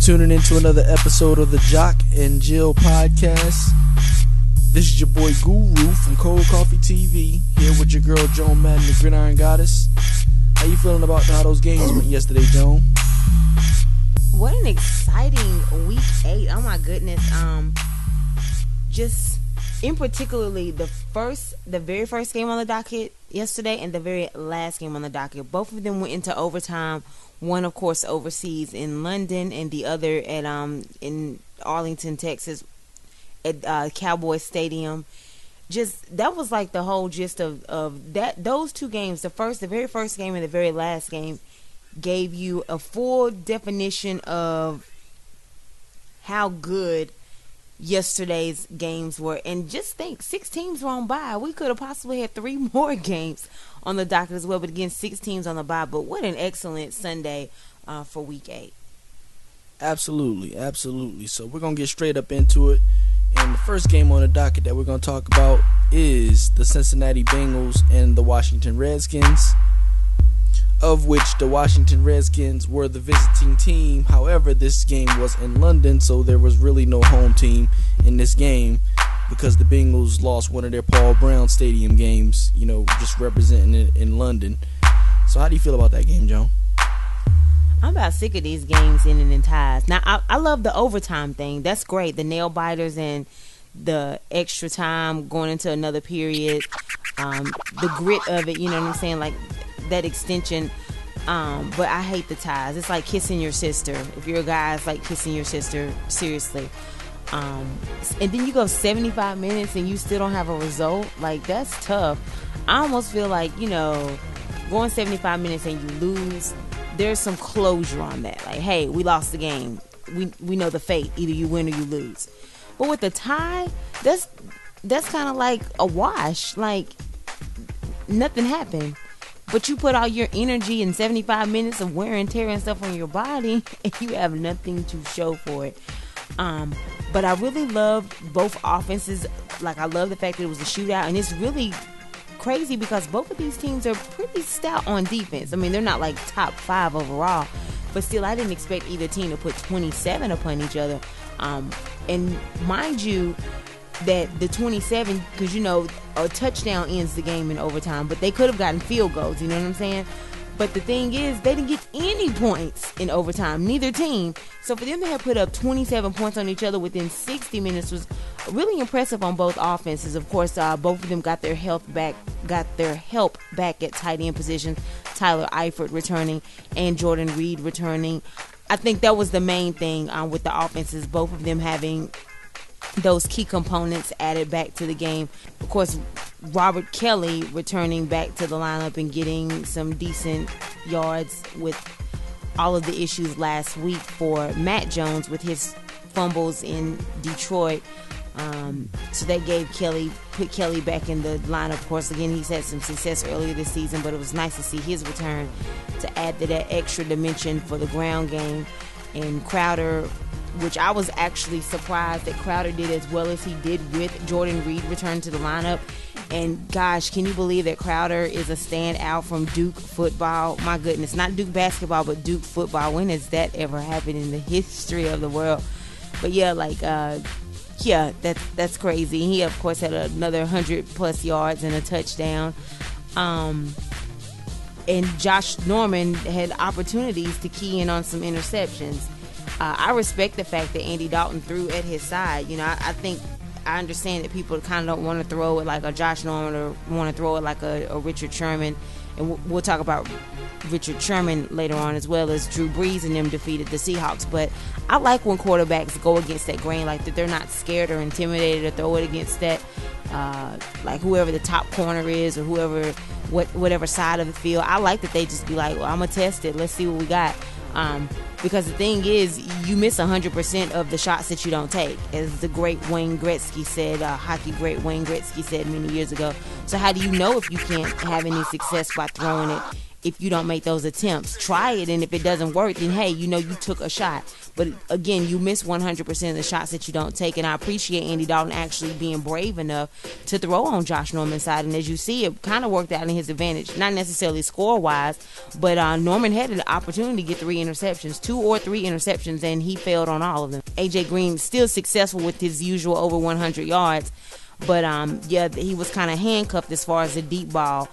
tuning into another episode of the Jock and Jill Podcast. This is your boy Guru from Cold Coffee TV, here with your girl Joan Madden, the Gridiron Goddess. How you feeling about how those games went yesterday, Joan? What an exciting week 8. Oh my goodness. Just in particularly the very first game on the docket yesterday and the very last game on the docket. Both of them went into overtime. One, of course, overseas in London, and the other at in Arlington, Texas, at Cowboys Stadium. Just that was like the whole gist of that. Those two games, the very first game and the very last game, gave you a full definition of how good yesterday's games were. And just think, 6 teams were on bye. We could have possibly had 3 more games on the docket as well, but again, 6 teams on the bye. But what an excellent Sunday for week 8. Absolutely. So we're going to get straight up into it. And the first game on the docket that we're going to talk about is the Cincinnati Bengals and the Washington Redskins, of which the Washington Redskins were the visiting team. However, this game was in London, so there was really no home team in this game because the Bengals lost one of their Paul Brown Stadium games, just representing it in London. So how do you feel about that game, Joan? I'm about sick of these games ending in ties. Now, I love the overtime thing. That's great. The nail biters and the extra time going into another period. The grit of it, you know what I'm saying? Like that extension. But I hate the ties. It's like kissing your sister. If you're a guy, it's like kissing your sister. Seriously. And then you go 75 minutes and you still don't have a result. Like, that's tough. I almost feel like, going 75 minutes and you lose, there's some closure on that. Like, hey, we lost the game. We know the fate. Either you win or you lose. But with the tie, that's kind of like a wash. Like, nothing happened. But you put all your energy in 75 minutes of wear and tear and stuff on your body, and you have nothing to show for it. But I really loved both offenses. Like, I love the fact that it was a shootout, and it's really crazy because both of these teams are pretty stout on defense. I mean, they're not like top 5 overall, but still, I didn't expect either team to put 27 upon each other. And mind you, that the 27, because a touchdown ends the game in overtime, but they could have gotten field goals, you know what I'm saying? But the thing is, they didn't get any points in overtime, neither team. So for them to have put up 27 points on each other within 60 minutes was really impressive on both offenses. Of course, both of them got their help back at tight end position. Tyler Eifert returning and Jordan Reed returning. I think that was the main thing with the offenses, both of them having those key components added back to the game. Of course, Robert Kelly returning back to the lineup and getting some decent yards with all of the issues last week for Matt Jones with his fumbles in Detroit. So that put Kelly back in the lineup. Of course, again, he's had some success earlier this season, but it was nice to see his return to add to that extra dimension for the ground game. And Crowder, which I was actually surprised that Crowder did as well as he did with Jordan Reed return to the lineup. And gosh, can you believe that Crowder is a standout from Duke football? My goodness, not Duke basketball, but Duke football. When has that ever happened in the history of the world? But yeah, that's crazy. He, of course, had another 100+ yards and a touchdown. And Josh Norman had opportunities to key in on some interceptions. I respect the fact that Andy Dalton threw at his side. I understand that people kind of don't want to throw it like a Josh Norman or want to throw it like a Richard Sherman. And we'll talk about Richard Sherman later on, as well as Drew Brees and them defeated the Seahawks. But I like when quarterbacks go against that grain, like that they're not scared or intimidated to throw it against that, like whoever the top corner is or whatever side of the field. I like that they just be like, well, I'm going to test it. Let's see what we got. Because the thing is, you miss 100% of the shots that you don't take, as the great Wayne Gretzky said, hockey great Wayne Gretzky said many years ago. So how do you know if you can't have any success by throwing it if you don't make those attempts? Try it, and if it doesn't work, then hey, you took a shot. But again, you miss 100% of the shots that you don't take, and I appreciate Andy Dalton actually being brave enough to throw on Josh Norman's side. And as you see, it kind of worked out in his advantage, not necessarily score-wise, but Norman had an opportunity to get 3 interceptions, 2 or 3 interceptions, and he failed on all of them. A.J. Green still successful with his usual over 100 yards, but he was kind of handcuffed as far as the deep ball,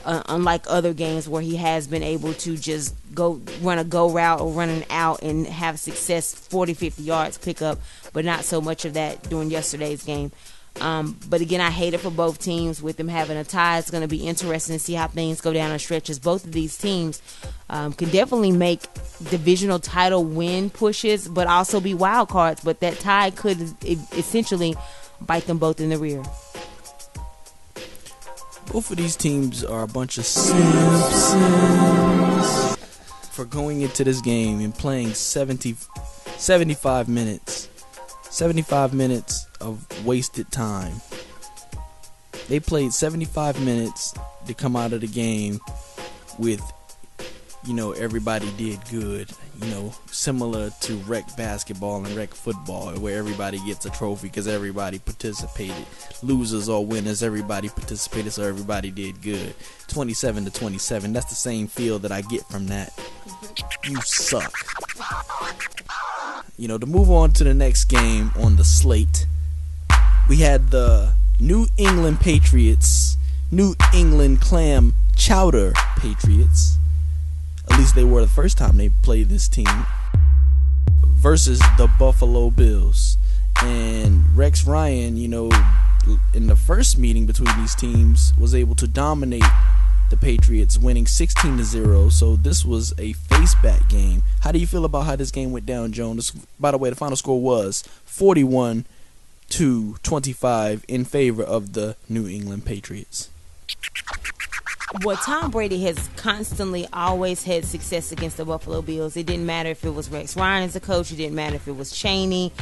unlike other games where he has been able to just run a go route or run an out and have success 40, 50 yards pick up, but not so much of that during yesterday's game. But again, I hate it for both teams. With them having a tie, it's going to be interesting to see how things go down the stretch, as both of these teams can definitely make divisional title win pushes, but also be wild cards. But that tie could essentially bite them both in the rear. Both of these teams are a bunch of simps for going into this game and playing 75 minutes. 75 minutes of wasted time. They played 75 minutes to come out of the game with, everybody did good. Similar to rec basketball and rec football, where everybody gets a trophy because everybody participated. Losers or winners, everybody participated, so everybody did good. 27-27, that's the same feel that I get from that. You suck. To move on to the next game on the slate, we had the New England Patriots, New England Clam Chowder Patriots. At least they were the first time they played this team, versus the Buffalo Bills. And Rex Ryan, in the first meeting between these teams, was able to dominate the Patriots, winning 16-0. So this was a face-back game. How do you feel about how this game went down, Joan? By the way, the final score was 41-25 in favor of the New England Patriots. Well, Tom Brady has constantly always had success against the Buffalo Bills. It didn't matter if it was Rex Ryan as a coach. It didn't matter if it was Chaney.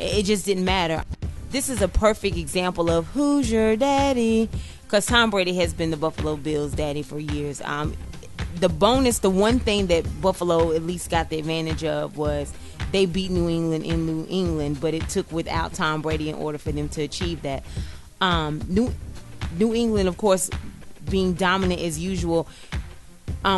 It just didn't matter. This is a perfect example of who's your daddy, because Tom Brady has been the Buffalo Bills' daddy for years. The one thing that Buffalo at least got the advantage of was they beat New England in New England, but it took without Tom Brady in order for them to achieve that. New England, of course, being dominant as usual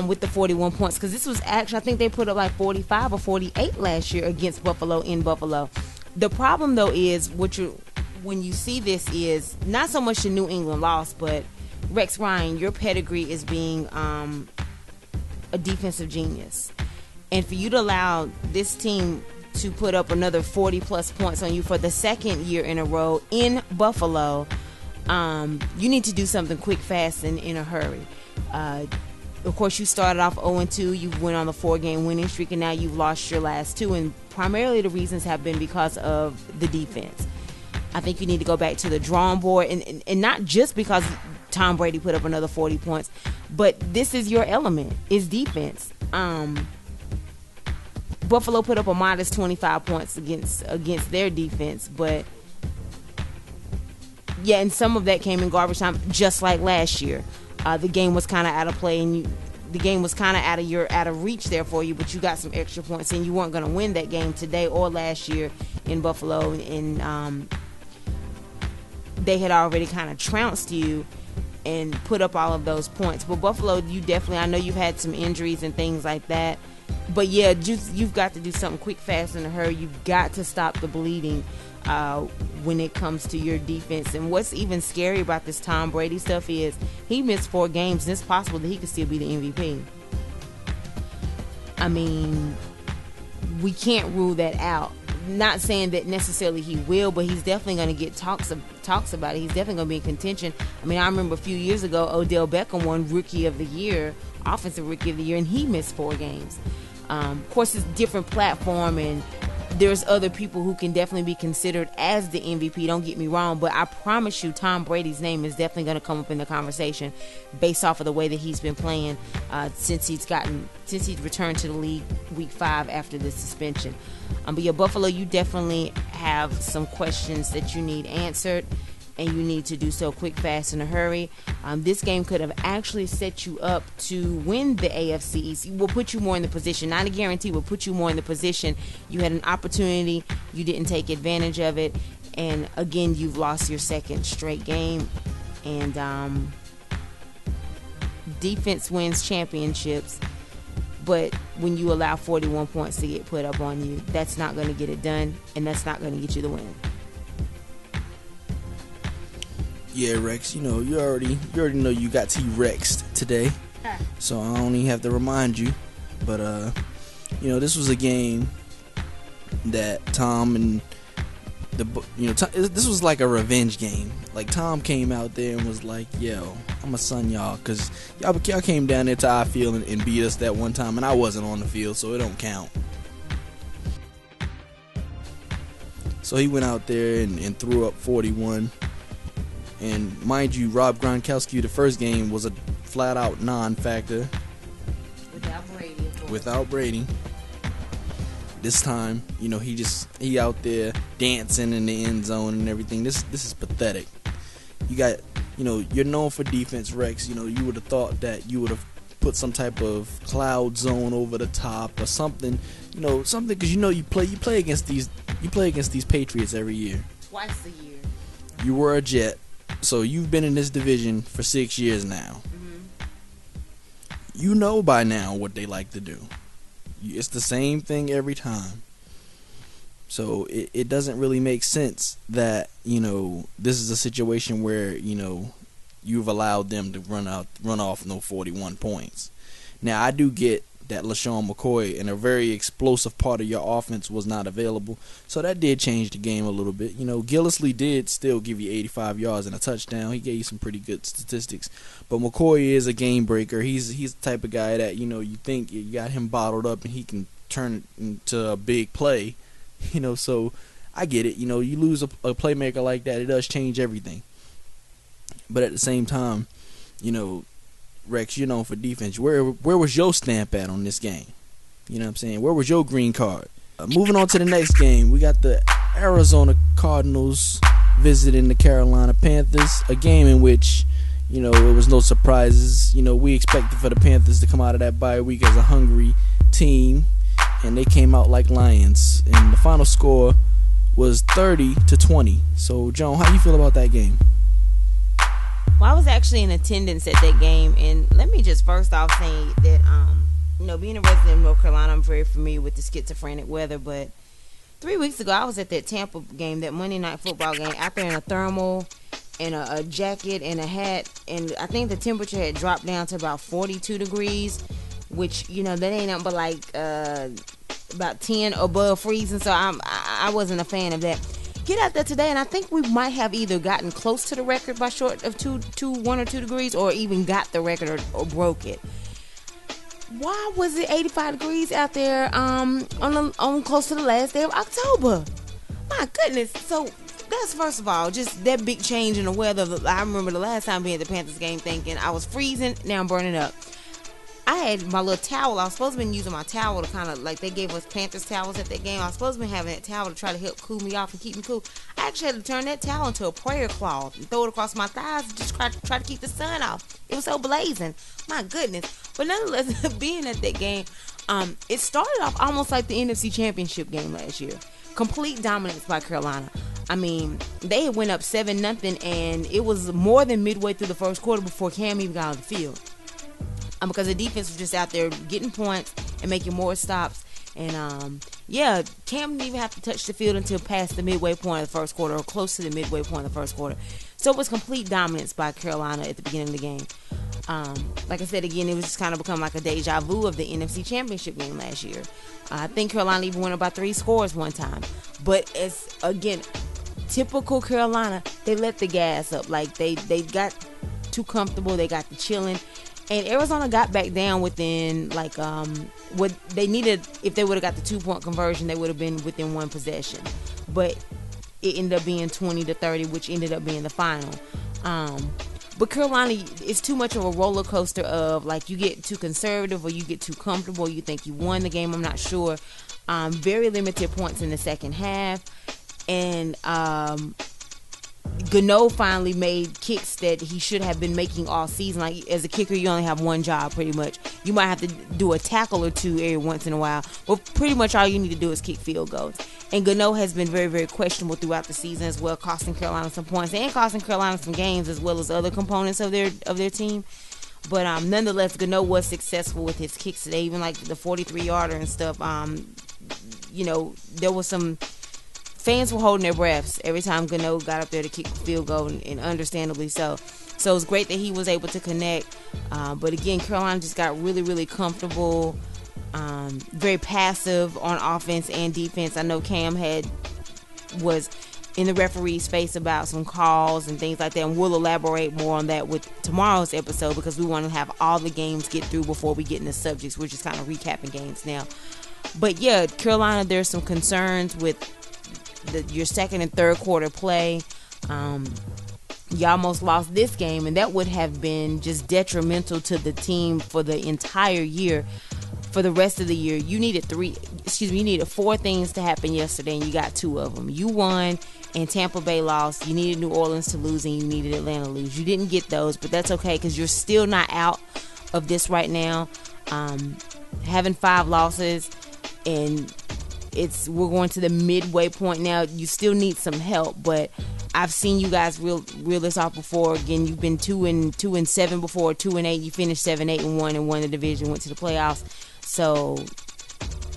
with the 41 points, because this was actually, I think they put up like 45 or 48 last year against Buffalo in Buffalo. The problem, though, is when you see this is not so much the New England loss, but Rex Ryan, your pedigree is being a defensive genius. And for you to allow this team to put up another 40-plus points on you for the second year in a row in Buffalo, you need to do something quick, fast, and in a hurry. Of course, you started off 0-2. You went on the 4-game winning streak, and now you've lost your last 2. And primarily the reasons have been because of the defense. I think you need to go back to the drawing board, and not just because Tom Brady put up another 40 points, but this is your element, is defense. Buffalo put up a modest 25 points against their defense, but yeah, and some of that came in garbage time, just like last year. The game was kind of out of play, and the game was kind of out of reach there for you, but you got some extra points, and you weren't going to win that game today or last year in Buffalo, and they had already kind of trounced you and put up all of those points. But Buffalo, you definitely, I know you've had some injuries and things like that, but yeah, you've got to do something quick, fast, and in a hurry. You've got to stop the bleeding when it comes to your defense. And what's even scary about this Tom Brady stuff is he missed 4 games, and it's possible that he could still be the MVP. I mean, we can't rule that out. Not saying that necessarily he will, but he's definitely going to get talks about it. He's definitely going to be in contention. I mean, I remember a few years ago, Odell Beckham won Rookie of the Year, Offensive Rookie of the Year, and he missed 4 games. Of course, it's a different platform, and there's other people who can definitely be considered as the MVP. Don't get me wrong, but I promise you, Tom Brady's name is definitely going to come up in the conversation based off of the way that he's been playing since he's returned to the league week 5 after the suspension. But yeah, Buffalo, you definitely have some questions that you need answered. and you need to do so quick, fast, in a hurry. This game could have actually set you up to win the AFC East. Will put you more in the position, not a guarantee, will put you more in the position. You had an opportunity, you didn't take advantage of it, and again, you've lost your second straight game. And defense wins championships, but when you allow 41 points to get put up on you, that's not going to get it done, and that's not going to get you the win. Yeah, Rex, you already know you got T-Rexed today, so I don't even have to remind you. But this was a game that Tom and this was like a revenge game. Like, Tom came out there and was like, "Yo, I'm a son y'all, cause y'all came down there to our field and beat us that one time, and I wasn't on the field, so it don't count." So he went out there and threw up 41. And mind you, Rob Gronkowski, the first game was a flat-out non-factor. Without Brady. This time, he out there dancing in the end zone and everything. This is pathetic. You got, you're known for defense, Rex. You would have thought that you would have put some type of cloud zone over the top or something. Something, because you play against these Patriots every year. Twice a year. You were a Jet. So you've been in this division for 6 years now. Mm-hmm. You know by now what they like to do. It's the same thing every time. So it doesn't really make sense that, this is a situation where, you've allowed them to run off no 41 points. Now, I do get that LaShawn McCoy and a very explosive part of your offense was not available. So that did change the game a little bit. Gillislee did still give you 85 yards and a touchdown. He gave you some pretty good statistics. But McCoy is a game breaker. He's the type of guy that, you think you got him bottled up and he can turn it into a big play. So I get it. You lose a playmaker like that, it does change everything. But at the same time, Rex, you're known for defense. Where was your stamp at on this game? You know what I'm saying? Where was your green card? Moving on to the next game, we got the Arizona Cardinals visiting the Carolina Panthers. A game in which, it was no surprises. We expected for the Panthers to come out of that bye week as a hungry team, and they came out like lions. And the final score was 30-20. So, Joan, how you feel about that game? Well, I was actually in attendance at that game, and let me just first off say that, being a resident of North Carolina, I'm very familiar with the schizophrenic weather, but 3 weeks ago, I was at that Tampa game, that Monday Night Football game, out there in a thermal and a jacket and a hat, and I think the temperature had dropped down to about 42 degrees, which, that ain't nothing but like about 10 above freezing, so I wasn't a fan of that. Get out there today, and I think we might have either gotten close to the record by short of 1 or 2 degrees, or even got the record or broke it. Why was it 85 degrees out there on close to the last day of October? My goodness. So that's, first of all, just that big change in the weather. I remember the last time being at the Panthers game thinking I was freezing, now I'm burning up. I had my little towel. I was supposed to be using my towel to kind of, like, they gave us Panthers towels at that game. I was supposed to be having that towel to try to help cool me off and keep me cool. I actually had to turn that towel into a prayer cloth and throw it across my thighs and just try to keep the sun off. It was so blazing. My goodness. But nonetheless, being at that game, it started off almost like the NFC Championship game last year. Complete dominance by Carolina. I mean, they had went up 7-0, and it was more than midway through the first quarter before Cam even got on the field. Because the defense was just out there getting points and making more stops. And, Cam didn't even have to touch the field until past the midway point of the first quarter, or close to the midway point of the first quarter. So it was complete dominance by Carolina at the beginning of the game. Like I said, again, it was just kind of become like a deja vu of the NFC Championship game last year. I think Carolina even won about 3 scores one time. But as, again, typical Carolina, they let the gas up. Like, they got too comfortable. They got the chilling. And Arizona got back down within, like, what they needed. If they would have got the 2-point conversion, they would have been within 1 possession. But it ended up being 20-30, which ended up being the final. But Carolina is too much of a roller coaster of, like, you get too conservative or you get too comfortable. You think you won the game. I'm not sure. Very limited points in the second half. And Gano finally made kicks that he should have been making all season. Like, as a kicker, you only have one job pretty much. You might have to do a tackle or two every once in a while, but pretty much all you need to do is kick field goals. And Gano has been very, very questionable throughout the season as well, costing Carolina some points and costing Carolina some games, as well as other components of their team. But nonetheless, Gano was successful with his kicks today, even like the 43-yarder and stuff. There was some fans were holding their breaths every time Gano got up there to kick the field goal, and understandably so. So it was great that he was able to connect. But again, Carolina just got really, really comfortable, very passive on offense and defense. I know Cam was in the referee's face about some calls and things like that, and we'll elaborate more on that with tomorrow's episode, because we want to have all the games get through before we get into subjects. We're just kind of recapping games now. But yeah, Carolina, there's some concerns with your second and third quarter play. You almost lost this game, and that would have been just detrimental to the team for the entire year. For the rest of the year, you needed four things to happen yesterday, and you got two of them. You won, and Tampa Bay lost. You needed New Orleans to lose, and you needed Atlanta to lose. You didn't get those, but that's okay, because you're still not out of this right now. Having 5 losses, and we're going to the midway point now. You still need some help, but I've seen you guys reel this off before. Again, you've been 2-7 before, 2-8. You finished 7-8-1 and won the division, went to the playoffs. So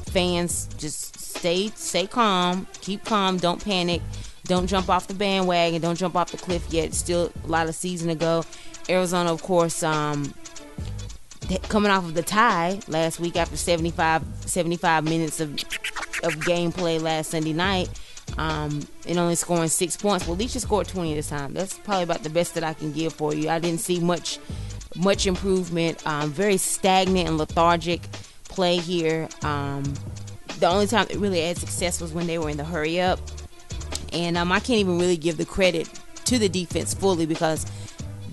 fans, just stay calm, keep calm, don't panic, don't jump off the bandwagon, don't jump off the cliff yet. Still a lot of season to go. Arizona, of course, coming off of the tie last week after 75 minutes of gameplay last Sunday night, and only scoring 6 points. Well, at least you scored 20 this time. That's probably about the best that I can give for you. I didn't see much improvement. Very stagnant and lethargic play here. The only time they really had success was when they were in the hurry up, and I can't even really give the credit to the defense fully, because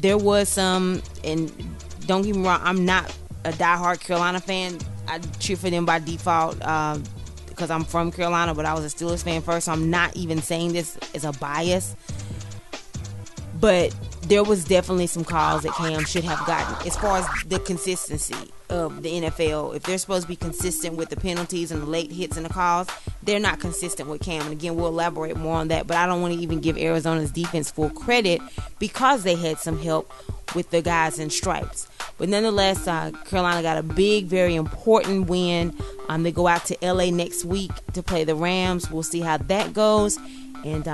there was some, and don't get me wrong, I'm not a diehard Carolina fan. I cheer for them by default because I'm from Carolina, but I was a Steelers fan first, so I'm not even saying this as a bias. But there was definitely some calls that Cam should have gotten. As far as the consistency of the NFL, if they're supposed to be consistent with the penalties and the late hits and the calls, they're not consistent with Cam. And again, we'll elaborate more on that, but I don't want to even give Arizona's defense full credit, because they had some help with the guys in stripes. But nonetheless, Carolina got a big, very important win. They go out to LA next week to play the Rams. We'll see how that goes. And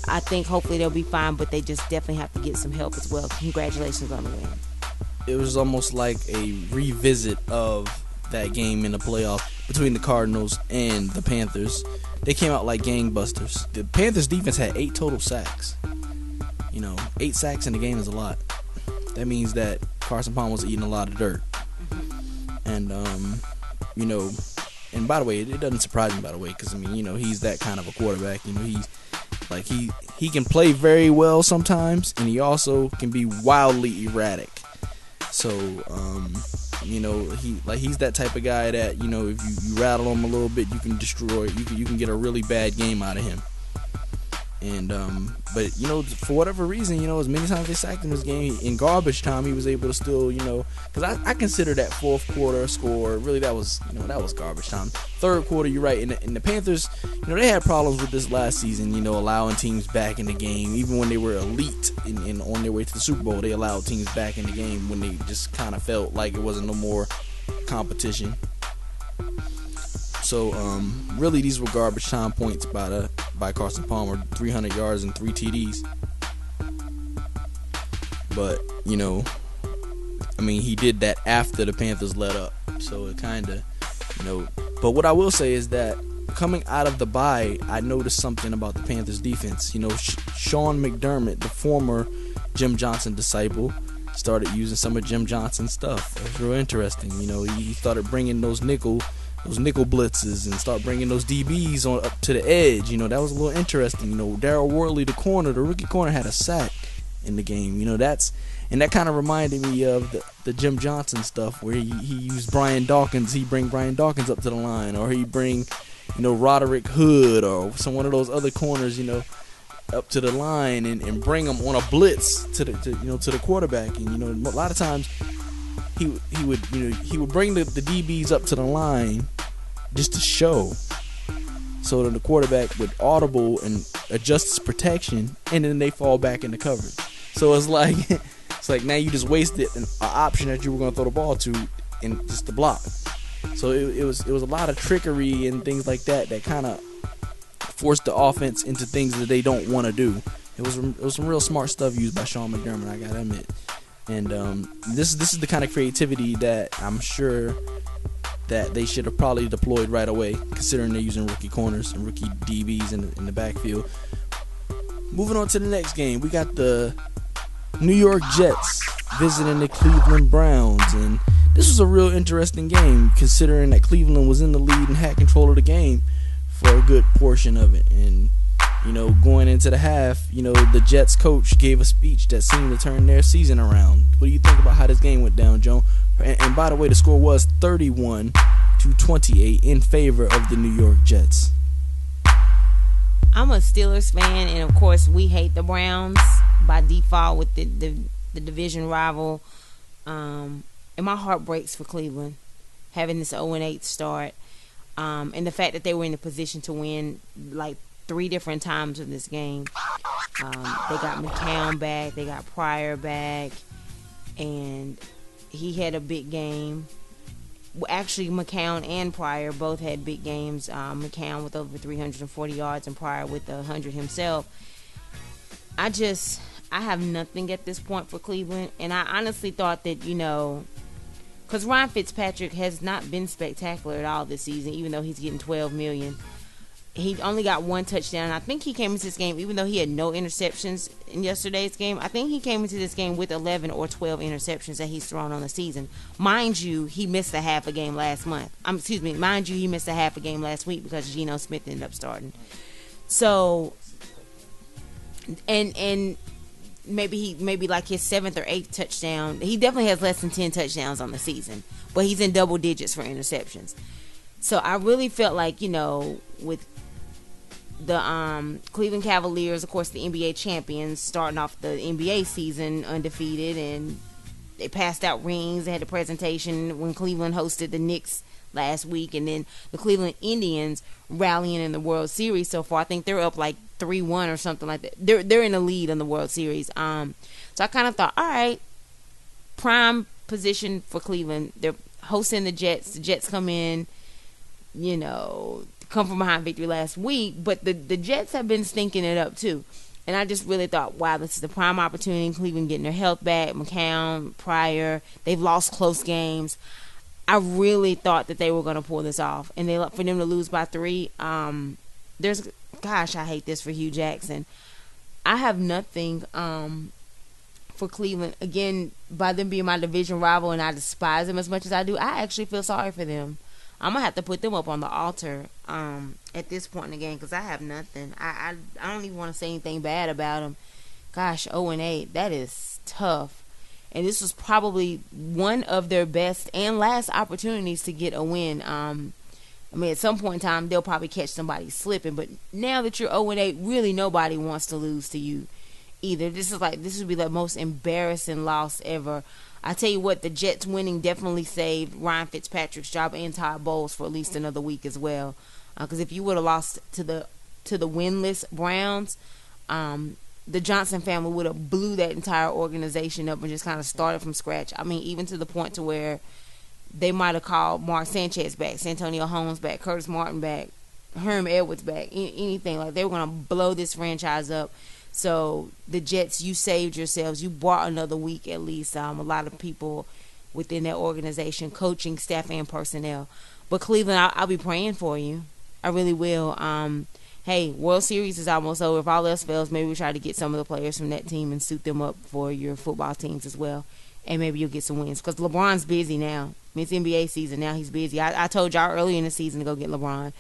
I think hopefully they'll be fine, but they just definitely have to get some help as well. Congratulations on the win. It was almost like a revisit of that game in the playoff between the Cardinals and the Panthers. They came out like gangbusters. The Panthers defense had 8 total sacks. 8 sacks in the game is a lot. That means that Carson Palmer was eating a lot of dirt. And, and by the way, it doesn't surprise me, by the way, because, he's that kind of a quarterback. He can play very well sometimes, and he also can be wildly erratic. So, he's that type of guy that, if you rattle him a little bit, you can destroy, you can get a really bad game out of him. And but for whatever reason, as many times they sacked him this game, in garbage time he was able to still, because I consider that fourth quarter score really that was garbage time. Third quarter, you're right, and the Panthers, they had problems with this last season, allowing teams back in the game. Even when they were elite and on their way to the Super Bowl, they allowed teams back in the game when they just kind of felt like it wasn't no more competition. So, really, these were garbage time points by Carson Palmer, 300 yards and 3 TDs. But, he did that after the Panthers let up. So, it kind of, But what I will say is that coming out of the bye, I noticed something about the Panthers defense. Sean McDermott, the former Jim Johnson disciple, started using some of Jim Johnson's stuff. It was real interesting. He started bringing those nickel blitzes and start bringing those DBs on up to the edge. That was a little interesting. Darryl Worley, the rookie corner, had a sack in the game. That kind of reminded me of the Jim Johnson stuff where he used Brian Dawkins. He bring Brian Dawkins up to the line, or he bring Roderick Hood or one of those other corners. up to the line and bring them on a blitz to the quarterback. And a lot of times he would bring the DBs up to the line just to show, so that the quarterback would audible and adjust his protection, and then they fall back into coverage. So it's like now you just wasted an option that you were going to throw the ball to, and just the block. So it was a lot of trickery and things like that kind of forced the offense into things that they don't want to do. It was some real smart stuff used by Sean McDermott, I gotta admit. And this is the kind of creativity that I'm sure that they should have probably deployed right away, considering they're using rookie corners and rookie DBs in the backfield. Moving on to the next game, we got the New York Jets visiting the Cleveland Browns, and this was a real interesting game, considering that Cleveland was in the lead and had control of the game for a good portion of it. And going into the half, the Jets coach gave a speech that seemed to turn their season around. What do you think about how this game went down, Joan? And by the way, the score was 31-28 in favor of the New York Jets. I'm a Steelers fan, and of course we hate the Browns by default with the division rival. And my heart breaks for Cleveland having this 0-8 start. And the fact that they were in a position to win like 3 different times in this game. They got McCown back, they got Pryor back, and he had a big game. Well, actually, McCown and Pryor both had big games. McCown with over 340 yards and Pryor with 100 himself. I have nothing at this point for Cleveland, and I honestly thought that, because Ryan Fitzpatrick has not been spectacular at all this season, even though he's getting $12 million. He only got 1 touchdown. I think he came into this game, even though he had no interceptions in yesterday's game, I think he came into this game with 11 or 12 interceptions that he's thrown on the season. Mind you, he missed a half a game last month. Mind you, he missed a half a game last week because Geno Smith ended up starting. So, and maybe like his 7th or 8th touchdown. He definitely has less than 10 touchdowns on the season, but he's in double digits for interceptions. So I really felt like, with the Cleveland Cavaliers, of course, the NBA champions, starting off the NBA season undefeated, and they passed out rings. They had a presentation when Cleveland hosted the Knicks last week, and then the Cleveland Indians rallying in the World Series so far. I think they're up like 3-1 or something like that. They're in the lead in the World Series. So I kind of thought, all right, prime position for Cleveland. They're hosting the Jets. The Jets come in, come from behind victory last week, but the Jets have been stinking it up too. And I just really thought, wow, this is the prime opportunity. Cleveland getting their health back. McCown, Pryor, they've lost close games. I really thought that they were going to pull this off, and for them to lose by 3. I hate this for Hugh Jackson. I have nothing for Cleveland. Again, by them being my division rival, and I despise them as much as I do, I actually feel sorry for them. I'm going to have to put them up on the altar at this point in the game, because I have nothing. I don't even want to say anything bad about them. Gosh, 0-8, that is tough. And this was probably one of their best and last opportunities to get a win. At some point in time, they'll probably catch somebody slipping. But now that you're 0-8, really nobody wants to lose to you either. This would be the most embarrassing loss ever. I tell you what, the Jets winning definitely saved Ryan Fitzpatrick's job and Todd Bowles for at least another week as well. Because if you would have lost to the winless Browns, the Johnson family would have blew that entire organization up and just kind of started from scratch. Even to the point to where they might have called Mark Sanchez back, Santonio Holmes back, Curtis Martin back, Herm Edwards back, anything. Like, they were going to blow this franchise up. So the Jets, you saved yourselves. You brought another week at least. A lot of people within that organization, coaching staff and personnel. But Cleveland, I'll be praying for you. I really will. Hey, World Series is almost over. If all else fails, maybe we try to get some of the players from that team and suit them up for your football teams as well. And maybe you'll get some wins. Because LeBron's busy now. It's NBA season now. He's busy. I told y'all earlier in the season to go get LeBron.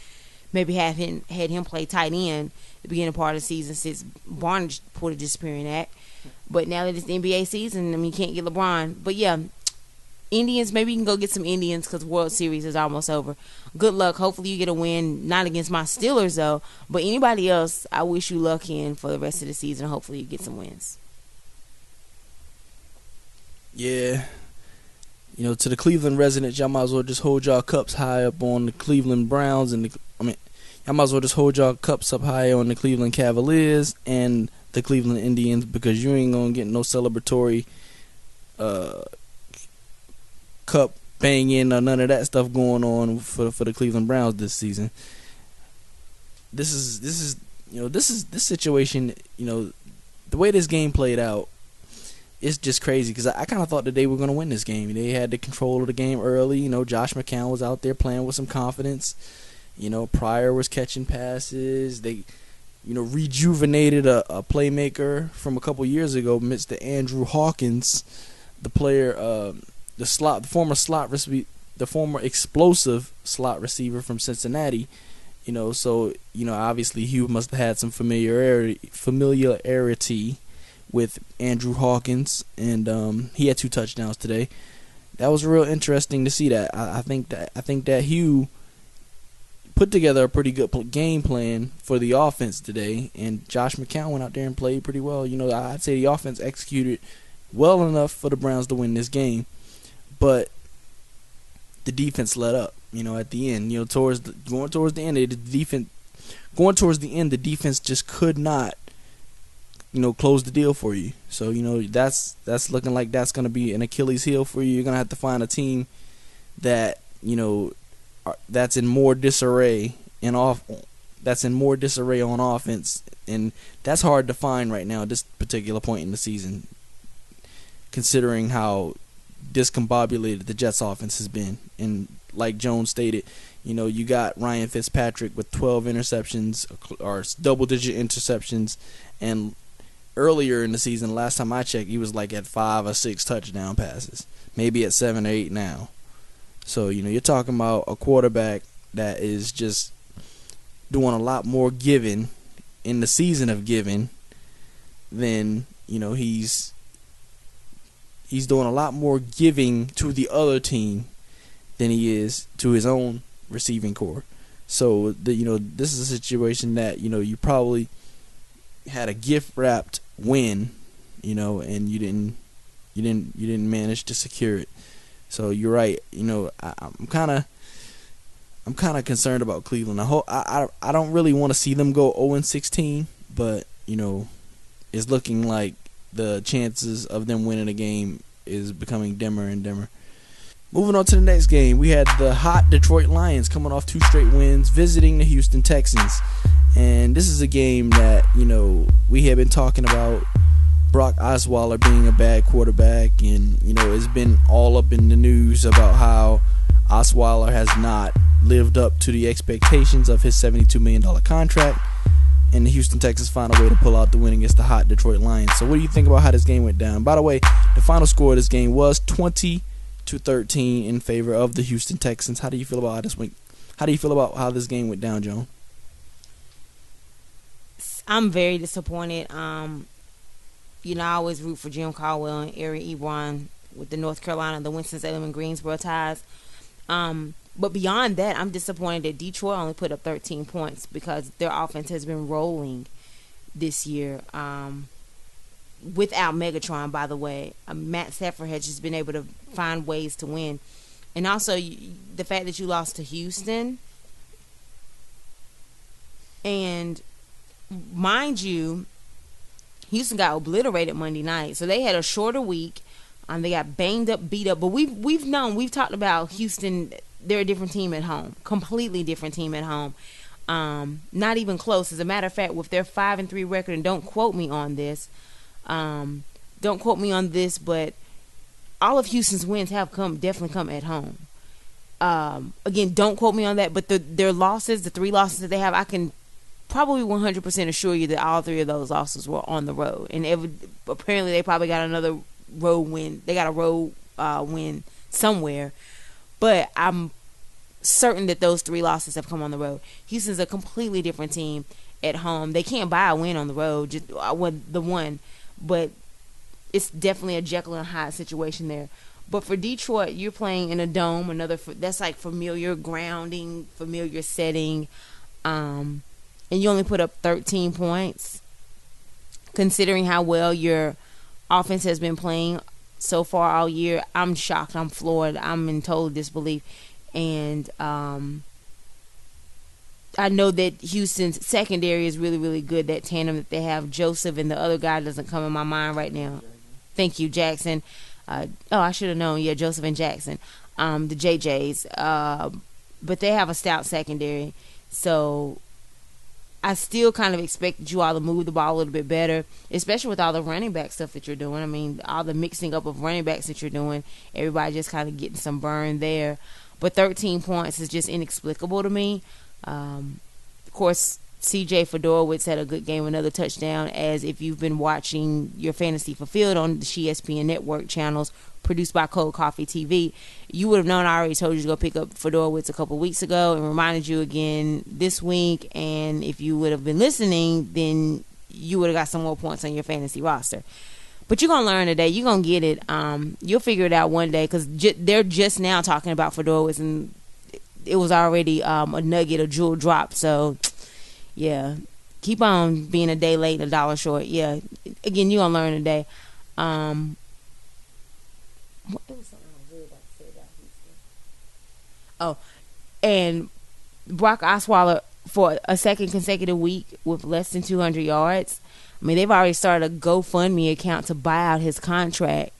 Maybe had him play tight end the beginning part of the season since Barnage pulled a disappearing act. But now that it's the NBA season, you can't get LeBron. But yeah, Indians, maybe you can go get some Indians because World Series is almost over. Good luck. Hopefully you get a win, not against my Steelers though, but anybody else, I wish you luck in for the rest of the season. Hopefully you get some wins. Yeah. To the Cleveland residents, y'all might as well just hold y'all cups high up on the Cleveland Browns y'all might as well just hold y'all cups up high on the Cleveland Cavaliers and the Cleveland Indians, because you ain't gonna get no celebratory cup banging or none of that stuff going on for the Cleveland Browns this season. This situation, the way this game played out, it's just crazy, because I kind of thought that they were going to win this game. They had the control of the game early. Josh McCown was out there playing with some confidence. Pryor was catching passes. They, rejuvenated a playmaker from a couple years ago, Mr. Andrew Hawkins, the player, the former explosive slot receiver from Cincinnati. So obviously Hugh must have had some familiarity with Andrew Hawkins, and he had 2 touchdowns today. That was real interesting to see that. I think that Hugh put together a pretty good game plan for the offense today, and Josh McCown went out there and played pretty well. I'd say the offense executed well enough for the Browns to win this game, but the defense let up. At the end, going towards the end, the defense just could not, close the deal for you. So that's looking like that's going to be an Achilles heel for you. You're going to have to find a team that that's in more disarray on offense, and that's hard to find right now at this particular point in the season, considering how discombobulated the Jets offense has been. And like Joan stated, you got Ryan Fitzpatrick with 12 interceptions or double-digit interceptions, and earlier in the season, last time I checked, he was like at 5 or 6 touchdown passes, maybe at 7 or 8 now. So you're talking about a quarterback that is just doing a lot more giving in the season of giving than he's doing a lot more giving to the other team than he is to his own receiving core. So this is a situation that you probably had a gift wrapped win, and you didn't manage to secure it. So you're right. I'm kind of concerned about Cleveland. I don't really want to see them go 0-16, but it's looking like the chances of them winning a game is becoming dimmer and dimmer. Moving on to the next game, we had the hot Detroit Lions coming off 2 straight wins, visiting the Houston Texans. And this is a game that, we have been talking about Brock Osweiler being a bad quarterback, and, it's been all up in the news about how Osweiler has not lived up to the expectations of his $72 million contract, and the Houston Texans find a way to pull out the win against the hot Detroit Lions. So what do you think about how this game went down? By the way, the final score of this game was 20-13 in favor of the Houston Texans. How do you feel about how this game went down, Joan? I'm very disappointed. I always root for Jim Caldwell and Eric Ebron with the North Carolina, the Winston-Salem and Greensboro ties. But beyond that, I'm disappointed that Detroit only put up 13 points because their offense has been rolling this year. Without Megatron, by the way, Matt Stafford has just been able to find ways to win. And also, the fact that you lost to Houston, and mind you, Houston got obliterated Monday night, so they had a shorter week. They got banged up, beat up, but we've talked about Houston. They're a different team at home, completely different team at home. Not even close. As a matter of fact, with their 5-3 record, and don't quote me on this, but all of Houston's wins have definitely come at home. Again, don't quote me on that, but their losses, the 3 losses that they have, I can probably 100% assure you that all 3 of those losses were on the road, and apparently they probably got another road win. They got a road win somewhere, but I'm certain that those 3 losses have come on the road. Houston's a completely different team at home. They can't buy a win on the road, just the one, but it's definitely a Jekyll and Hyde situation there. But for Detroit, you're playing in a dome. That's like familiar grounding, familiar setting, and you only put up 13 points. Considering how well your offense has been playing so far all year, I'm shocked. I'm floored. I'm in total disbelief. And I know that Houston's secondary is really, really good. That tandem that they have, Joseph and the other guy doesn't come in my mind right now. Thank you, Jackson. I should have known. Yeah, Joseph and Jackson, the JJs. But they have a stout secondary. So I still kind of expect you all to move the ball a little bit better, especially with all the running back stuff that you're doing. I mean, all the mixing up of running backs that you're doing. Everybody just kind of getting some burn there. But 13 points is just inexplicable to me. Of course, CJ Fedorowicz had a good game, another touchdown, as if you've been watching your Fantasy Fulfilled on the ESPN Network channels produced by Cold Coffee TV, you would have known I already told you to go pick up Fedorowicz a couple of weeks ago and reminded you again this week. And if you would have been listening, then you would have got some more points on your fantasy roster. But you're going to learn today. You're going to get it. You'll figure it out one day, because they're just now talking about Fedorowicz, and it was already a nugget, a jewel drop. So, yeah, keep on being a day late and a dollar short. Yeah, again, you're going to learn today. What was something I was really about to say about Houston? Oh, and Brock Osweiler for a second consecutive week with less than 200 yards. I mean, they've already started a GoFundMe account to buy out his contract.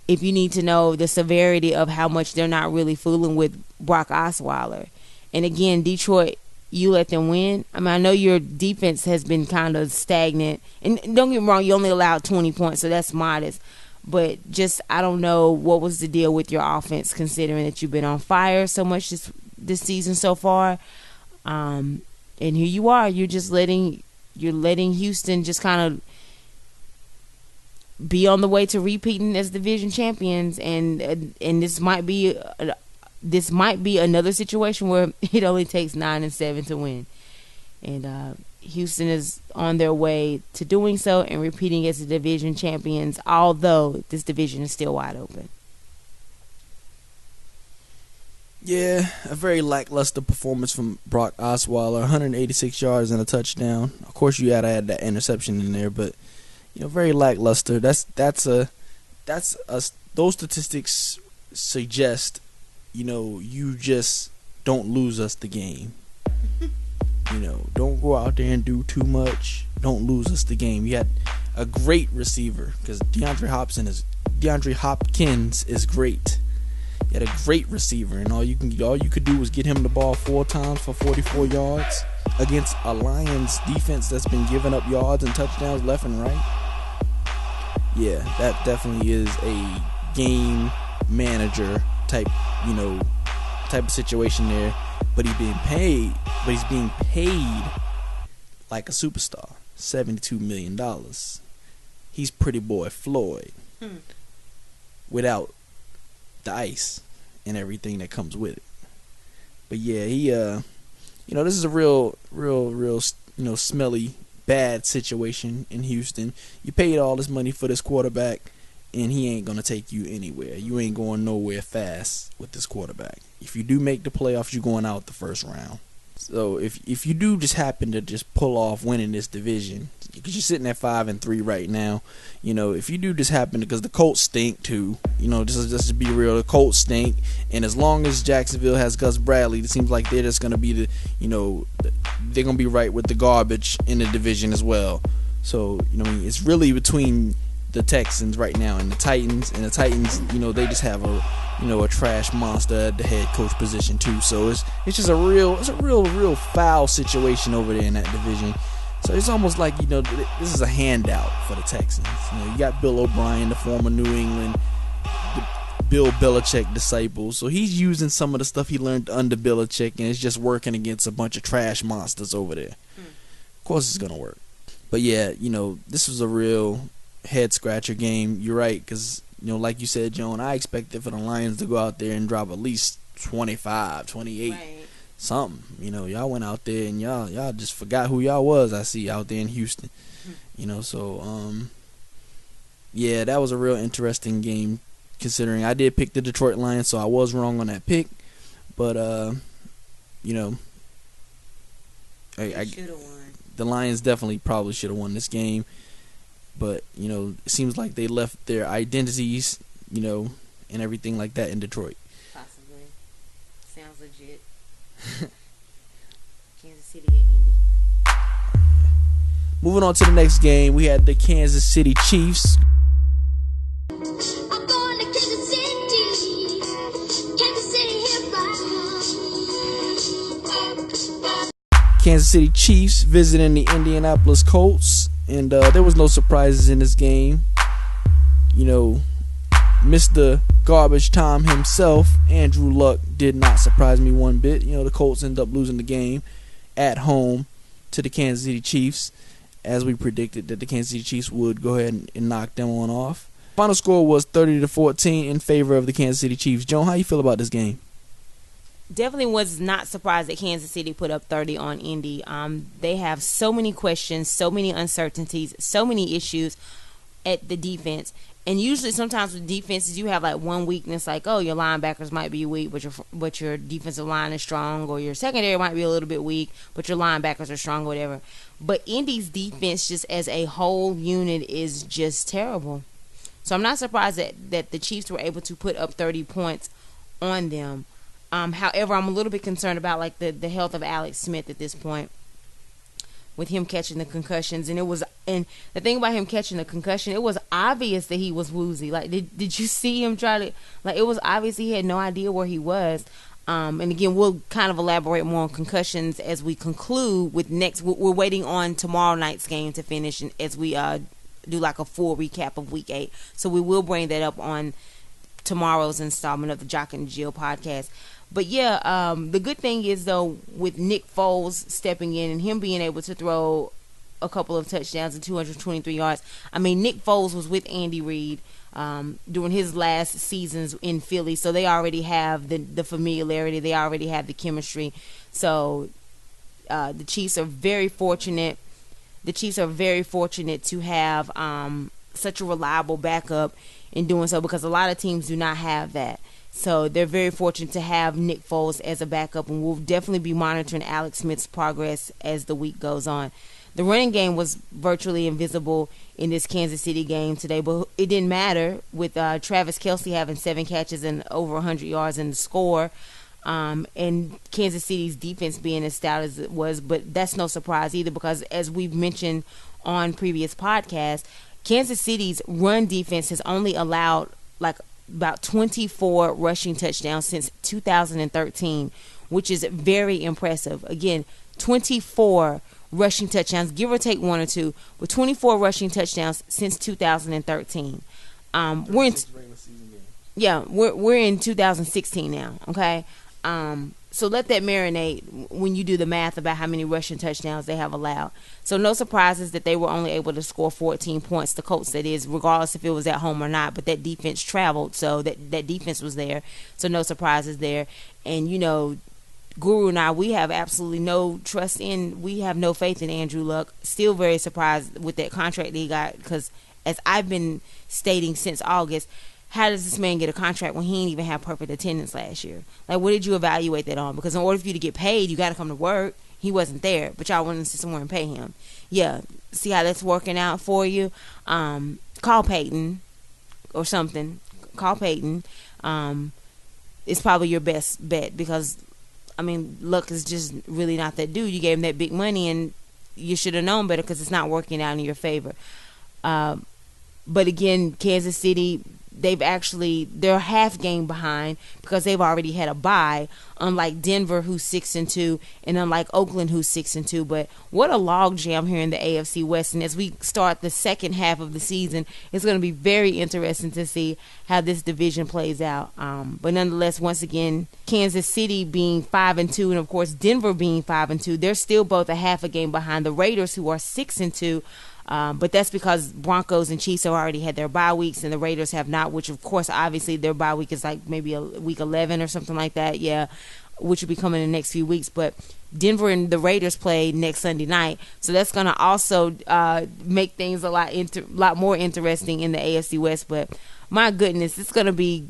If you need to know the severity of how much they're not really fooling with Brock Osweiler. And again, Detroit, you let them win. I mean, I know your defense has been kind of stagnant. And don't get me wrong, you only allowed 20 points, so that's modest. But just, I don't know what was the deal with your offense, considering that you've been on fire so much this season so far. And here you are. You're letting Houston just kind of be on the way to repeating as division champions, and this might be another situation where it only takes 9 and 7 to win, and Houston is on their way to doing so and repeating as the division champions, although this division is still wide open. Yeah, a very lackluster performance from Brock Osweiler. 186 yards and a touchdown. Of course, you had to add that interception in there, but very lackluster. Those statistics suggest, you just don't lose us the game. Don't go out there and do too much. Don't lose us the game. You had a great receiver, because DeAndre Hopkins is great. You had a great receiver, and all you could do was get him the ball 4 times for 44 yards against a Lions defense that's been giving up yards and touchdowns left and right. Yeah, that definitely is a game manager type of situation there. But he's being paid like a superstar, $72 million. He's Pretty Boy Floyd without the ice and everything that comes with it. But yeah, he this is a real smelly, bad situation in Houston. You paid all this money for this quarterback, and he ain't gonna take you anywhere. You ain't going nowhere fast with this quarterback. If you do make the playoffs, you're going out the first round. So if you do just happen to just pull off winning this division, because you're sitting at 5-3 right now, if you do just happen to, because the Colts stink too, just be real, the Colts stink, and as long as Jacksonville has Gus Bradley, it seems like they're just gonna be they're gonna be right with the garbage in the division as well. So it's really between the Texans right now and the Titans, they just have a trash monster at the head coach position too. So it's just a real foul situation over there in that division. So it's almost like this is a handout for the Texans. You got Bill O'Brien, the former New England Bill Belichick disciple, so he's using some of the stuff he learned under Belichick, and it's just working against a bunch of trash monsters over there. Of course it's gonna work. But yeah, this was a real head scratcher game. You're right, because like you said, Joan, I expected for the Lions to go out there and drop at least 25, 28, right, something. Y'all went out there and y'all just forgot who y'all was. I see out there in Houston. So yeah, that was a real interesting game considering I did pick the Detroit Lions, so I was wrong on that pick. But you know, I should have won. The Lions definitely probably should have won this game. But, you know, it seems like they left their identities, you know, and everything like that in Detroit. Possibly. Sounds legit. Kansas City at Indy. Moving on to the next game, we had the Kansas City Chiefs. I'm going to Kansas City. Kansas City, here I come. Kansas City Chiefs visiting the Indianapolis Colts. And there was no surprises in this game. You know, Mr. Garbage Time himself, Andrew Luck, did not surprise me one bit. You know, the Colts ended up losing the game at home to the Kansas City Chiefs, as we predicted that the Kansas City Chiefs would go ahead and knock them on off. Final score was 30-14 in favor of the Kansas City Chiefs. Joan, how you feel about this game? Definitely was not surprised that Kansas City put up 30 on Indy. They have so many questions, so many uncertainties, so many issues at the defense. And usually sometimes with defenses you have like one weakness, like, oh, your linebackers might be weak, but your defensive line is strong, or your secondary might be a little bit weak, but your linebackers are strong, or whatever. But Indy's defense just as a whole unit is just terrible. So I'm not surprised that the Chiefs were able to put up 30 points on them. However, I'm a little bit concerned about like the health of Alex Smith at this point, with him catching the concussions. And the thing about him catching the concussion, it was obvious that he was woozy. Like, did you see him try to, like, it was obvious he had no idea where he was. And again, we'll kind of elaborate more on concussions as we conclude with we're waiting on tomorrow night's game to finish, and as we do like a full recap of week 8. So we will bring that up on tomorrow's installment of the Jock and Jill podcast. But yeah, the good thing is, though, with Nick Foles stepping in and him being able to throw a couple of touchdowns and 223 yards. I mean, Nick Foles was with Andy Reid during his last seasons in Philly, so they already have the familiarity. They already have the chemistry. So the Chiefs are very fortunate. The Chiefs are very fortunate to have such a reliable backup in doing so, because a lot of teams do not have that. So they're very fortunate to have Nick Foles as a backup, and we'll definitely be monitoring Alex Smith's progress as the week goes on. The running game was virtually invisible in this Kansas City game today, but it didn't matter with Travis Kelce having 7 catches and over 100 yards in the score, and Kansas City's defense being as stout as it was. But that's no surprise either, because as we've mentioned on previous podcasts, Kansas City's run defense has only allowed like about 24 rushing touchdowns since 2013, which is very impressive. Again, 24 rushing touchdowns, give or take 1 or 2, but 24 rushing touchdowns since 2013. We're in 2016 now. Okay, so let that marinate when you do the math about how many rushing touchdowns they have allowed. So no surprises that they were only able to score 14 points, the Colts that is, regardless if it was at home or not. But that defense traveled, so that defense was there. So no surprises there. And, you know, Guru and I, we have absolutely no trust in, we have no faith in Andrew Luck. Still very surprised with that contract that he got, because as I've been stating since August, how does this man get a contract when he didn't even have perfect attendance last year? Like, what did you evaluate that on? Because in order for you to get paid, you got to come to work. He wasn't there, but y'all wanted to sit somewhere and pay him. Yeah, see how that's working out for you? Call Peyton or something. Call Peyton. It's probably your best bet, because, I mean, Luck is just really not that dude. You gave him that big money, and you should have known better, because it's not working out in your favor. But again, Kansas City, they're half game behind because they've already had a bye, unlike Denver, who's 6-2, and unlike Oakland, who's 6-2. But what a logjam here in the AFC West. And as we start the second half of the season, it's going to be very interesting to see how this division plays out. But nonetheless, once again, Kansas City being 5-2, and of course Denver being 5-2, they're still both a half a game behind the Raiders, who are 6-2. But that's because Broncos and Chiefs have already had their bye weeks, and the Raiders have not, which of course obviously their bye week is like maybe a week 11 or something like that, yeah, which will be coming in the next few weeks. But Denver and the Raiders play next Sunday night, so that's going to also make things a lot more interesting in the AFC West. But my goodness, it's gonna be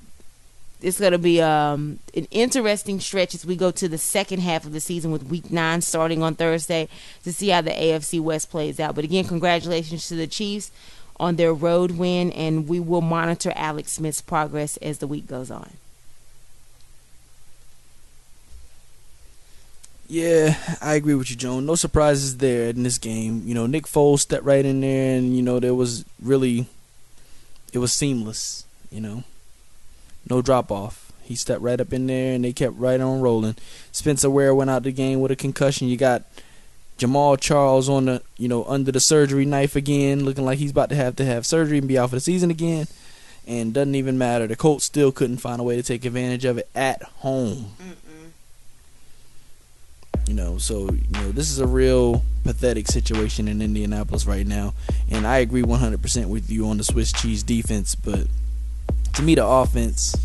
an interesting stretch as we go to the second half of the season with Week 9 starting on Thursday to see how the AFC West plays out. But again, congratulations to the Chiefs on their road win, and we will monitor Alex Smith's progress as the week goes on. Yeah, I agree with you, Joan. No surprises there in this game. You know, Nick Foles stepped right in there, and, you know, it was seamless, you know. No drop-off. He stepped right up in there, and they kept right on rolling. Spencer Ware went out the game with a concussion. You got Jamal Charles on the, you know, under the surgery knife again, looking like he's about to have surgery and be out for the season again. And doesn't even matter. The Colts still couldn't find a way to take advantage of it at home. You know, so, you know, this is a real pathetic situation in Indianapolis right now. And I agree 100% with you on the Swiss cheese defense. But to me, the offense,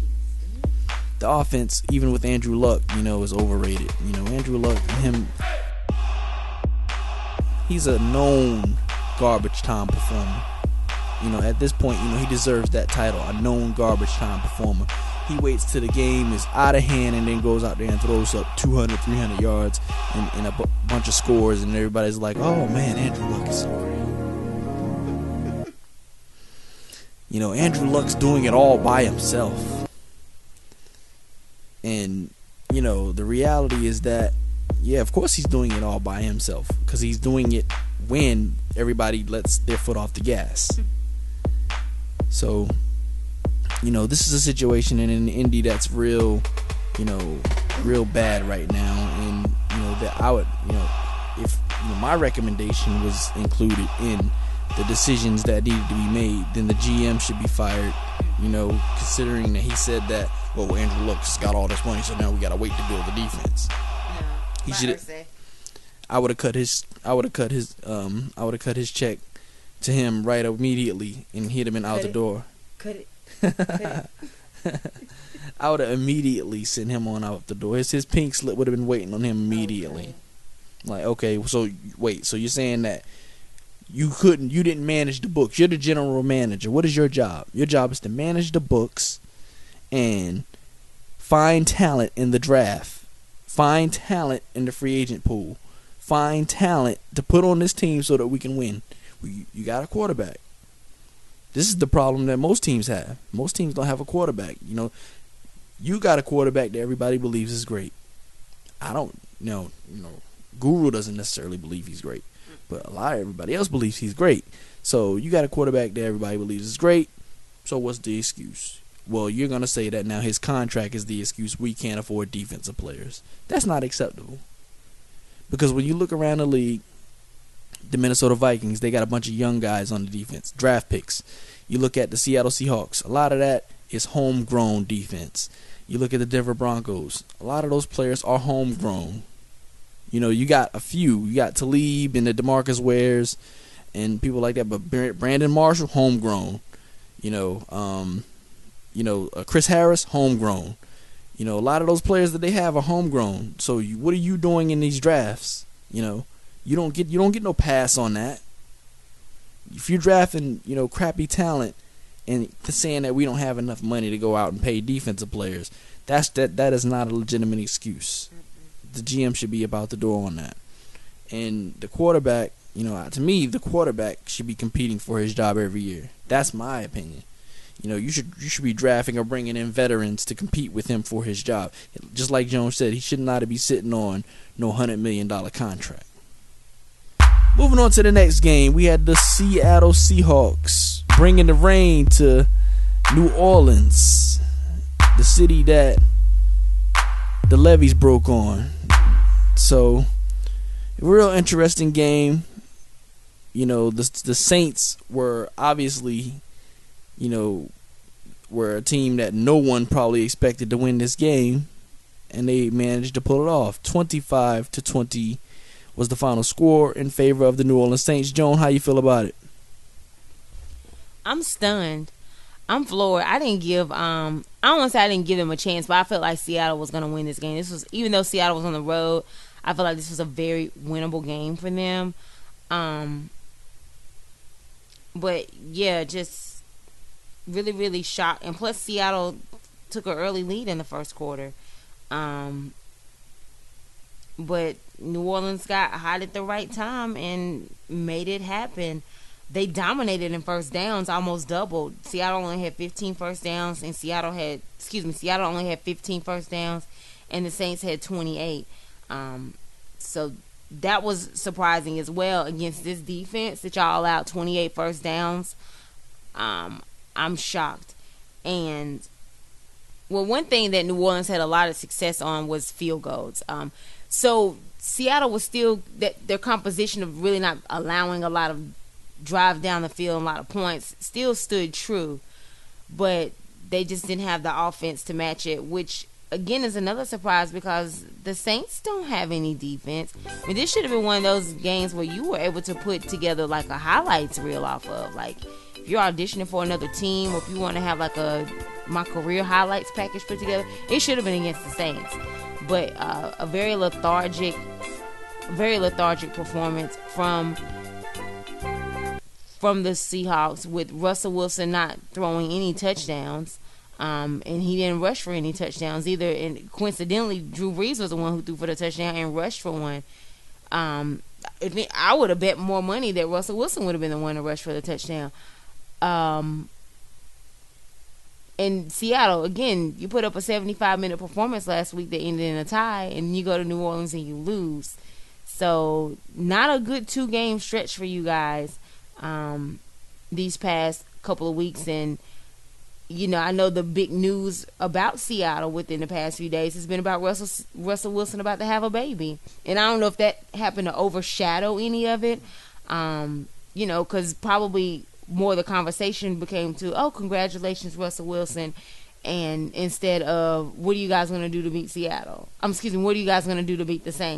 even with Andrew Luck, you know, is overrated. You know, Andrew Luck, he's a known garbage time performer. You know, at this point, you know, he deserves that title, a known garbage time performer. He waits till the game is out of hand and then goes out there and throws up 200, 300 yards and a bunch of scores, and everybody's like, oh, man, Andrew Luck is so great. You know, Andrew Luck's doing it all by himself. And, you know, the reality is that, yeah, of course he's doing it all by himself, because he's doing it when everybody lets their foot off the gas. So, you know, this is a situation in Indy that's real bad right now. And, you know, that I would, you know, if, you know, my recommendation was included in the decisions that needed to be made, then the GM should be fired, you know, considering that he said that, well, Andrew Luck's got all this money, so now we got to wait to build the defense. He should. I would have cut his check to him right immediately and he'd have been out the door. Cut it. I would have immediately sent him on out the door. His pink slip would have been waiting on him immediately. Okay. Like, okay, so wait, so you're saying that you didn't manage the books. You're the general manager. What is your job? Your job is to manage the books and find talent in the draft. Find talent in the free agent pool. Find talent to put on this team so that we can win. You got a quarterback. This is the problem that most teams have. Most teams don't have a quarterback. You know, you got a quarterback that everybody believes is great. I don't, Guru doesn't necessarily believe he's great, but a lot of everybody else believes he's great. So you got a quarterback that everybody believes is great. So what's the excuse? Well, you're going to say that now his contract is the excuse. We can't afford defensive players. That's not acceptable. Because when you look around the league, the Minnesota Vikings, they got a bunch of young guys on the defense, draft picks. You look at the Seattle Seahawks, a lot of that is homegrown defense. You look at the Denver Broncos, a lot of those players are homegrown. You know, you got a few. You got Talib and the DeMarcus Wares and people like that, but Brandon Marshall, homegrown. Chris Harris, homegrown. You know, a lot of those players that they have are homegrown. So what are you doing in these drafts? You know, you don't get no pass on that. If you're drafting, crappy talent and saying that we don't have enough money to go out and pay defensive players, that is not a legitimate excuse. The GM should be about the door on that. And the quarterback, to me, the quarterback should be competing for his job every year. That's my opinion. You should be drafting or bringing in veterans to compete with him for his job. Just like Joan said, he should not be sitting on no $100 million contract. Moving on to the next game, we had the Seattle Seahawks bringing the rain to New Orleans, the city that the levees broke on. So, a real interesting game. The Saints were obviously, were a team that no one probably expected to win this game, and they managed to pull it off. 25-20 was the final score in favor of the New Orleans Saints. Joan, how you feel about it? I'm stunned. I'm floored. I don't want to say I didn't give them a chance, but I felt like Seattle was going to win this game. Even though Seattle was on the road, I felt like this was a very winnable game for them. But yeah, just really, really shocked. And plus, Seattle took an early lead in the first quarter. But New Orleans got hot at the right time and made it happen. They dominated in first downs, almost doubled. Seattle only had 15 first downs, and Seattle only had 15 first downs, and the Saints had 28. So that was surprising as well against this defense that y'all allowed 28 first downs. I'm shocked. And well, one thing that New Orleans had a lot of success on was field goals. So Seattle was still, that their composition of really not allowing a lot of drive down the field and a lot of points still stood true, but they just didn't have the offense to match it, which again is another surprise because the Saints don't have any defense. I mean, this should have been one of those games where you were able to put together like a highlights reel off of. Like, if you're auditioning for another team, or if you want to have like my career highlights package put together, it should have been against the Saints. But a very lethargic performance from the Seahawks, with Russell Wilson not throwing any touchdowns. And he didn't rush for any touchdowns either. And coincidentally, Drew Brees was the one who threw for the touchdown and rushed for one. I would have bet more money that Russell Wilson would have been the one to rush for the touchdown. In Seattle, again, you put up a 75-minute performance last week that ended in a tie, and you go to New Orleans and you lose. So, not a good 2-game stretch for you guys these past couple of weeks. And, you know, I know the big news about Seattle within the past few days has been about Russell Wilson about to have a baby. And I don't know if that happened to overshadow any of it, you know, because probably more the conversation became to, oh, congratulations, Russell Wilson, and instead of, what are you guys going to do to beat Seattle? What are you guys going to do to beat the Saints?